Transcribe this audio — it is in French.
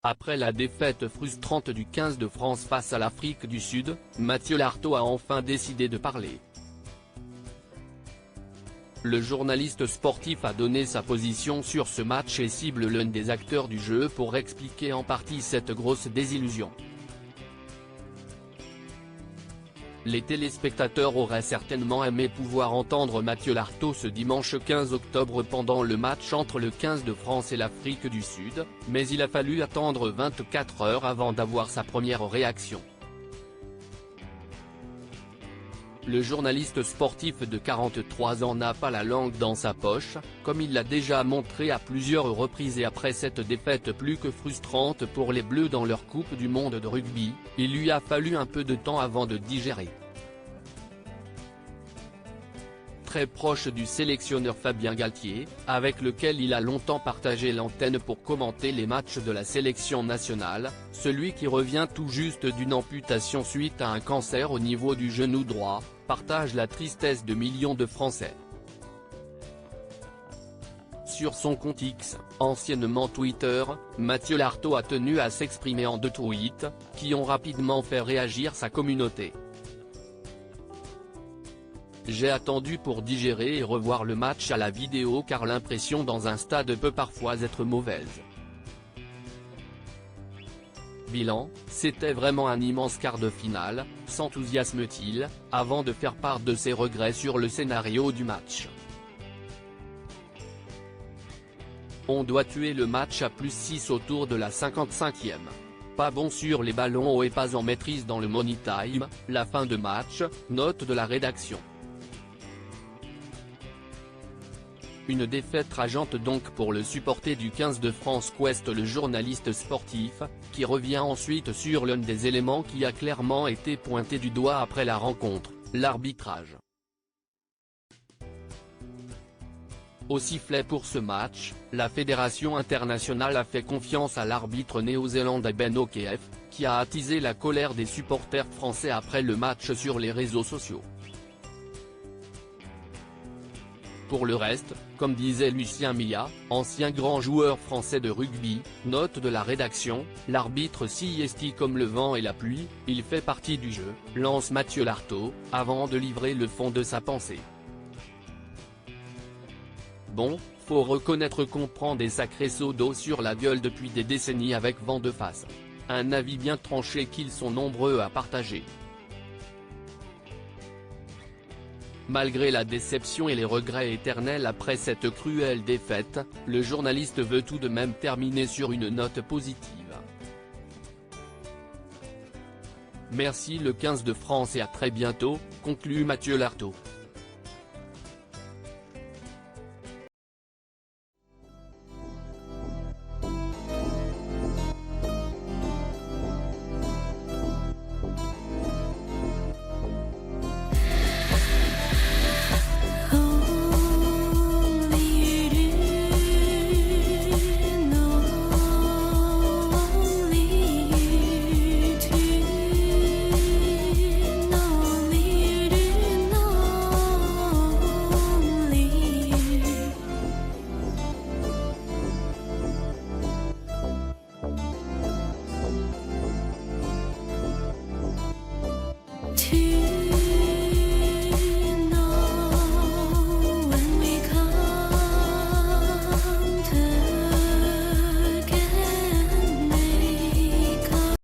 Après la défaite frustrante du 15 de France face à l'Afrique du Sud, Mathieu Lartaud a enfin décidé de parler. Le journaliste sportif a donné sa position sur ce match et cible l'un des acteurs du jeu pour expliquer en partie cette grosse désillusion. Les téléspectateurs auraient certainement aimé pouvoir entendre Mathieu Lartaud ce dimanche 15 octobre pendant le match entre le 15 de France et l'Afrique du Sud, mais il a fallu attendre 24 heures avant d'avoir sa première réaction. Le journaliste sportif de 43 ans n'a pas la langue dans sa poche, comme il l'a déjà montré à plusieurs reprises, et après cette défaite plus que frustrante pour les Bleus dans leur Coupe du Monde de rugby, il lui a fallu un peu de temps avant de digérer. Très proche du sélectionneur Fabien Galtier, avec lequel il a longtemps partagé l'antenne pour commenter les matchs de la sélection nationale, celui qui revient tout juste d'une amputation suite à un cancer au niveau du genou droit, partage la tristesse de millions de Français. Sur son compte X, anciennement Twitter, Mathieu Lartaud a tenu à s'exprimer en 2 tweets, qui ont rapidement fait réagir sa communauté. J'ai attendu pour digérer et revoir le match à la vidéo car l'impression dans un stade peut parfois être mauvaise. Bilan, c'était vraiment un immense quart de finale, s'enthousiasme-t-il, avant de faire part de ses regrets sur le scénario du match. On doit tuer le match à +6 autour de la 55e. Pas bon sur les ballons hauts et pas en maîtrise dans le money time, la fin de match, note de la rédaction. Une défaite rageante donc pour le supporter du 15 de France qu'ouest le journaliste sportif, qui revient ensuite sur l'un des éléments qui a clairement été pointé du doigt après la rencontre, l'arbitrage. Au sifflet pour ce match, la Fédération internationale a fait confiance à l'arbitre néo-zélandais Ben O'Keefe, qui a attisé la colère des supporters français après le match sur les réseaux sociaux. Pour le reste, comme disait Lucien Milla, ancien grand joueur français de rugby, note de la rédaction, l'arbitre s'y estie comme le vent et la pluie, il fait partie du jeu, lance Mathieu Lartaud, avant de livrer le fond de sa pensée. Bon, faut reconnaître qu'on prend des sacrés seaux d'eau sur la gueule depuis des décennies avec vent de face. Un avis bien tranché qu'ils sont nombreux à partager. Malgré la déception et les regrets éternels après cette cruelle défaite, le journaliste veut tout de même terminer sur une note positive. Merci le 15 de France et à très bientôt, conclut Mathieu Lartaud.